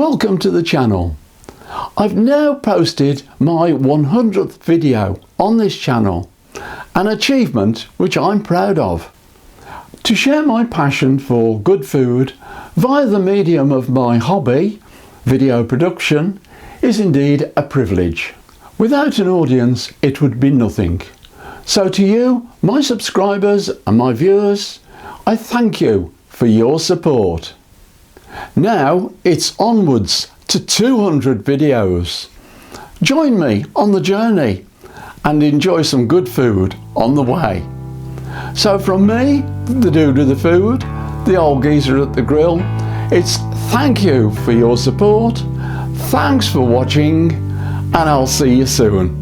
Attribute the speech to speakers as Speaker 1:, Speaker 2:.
Speaker 1: Welcome to the channel. I've now posted my 100th video on this channel, an achievement which I'm proud of. To share my passion for good food via the medium of my hobby, video production, is indeed a privilege. Without an audience it would be nothing. So to you, my subscribers and my viewers, I thank you for your support. Now it's onwards to 200 videos. Join me on the journey and enjoy some good food on the way. So from me, the dude with the food, the old geezer at the grill, it's thank you for your support, thanks for watching, and I'll see you soon.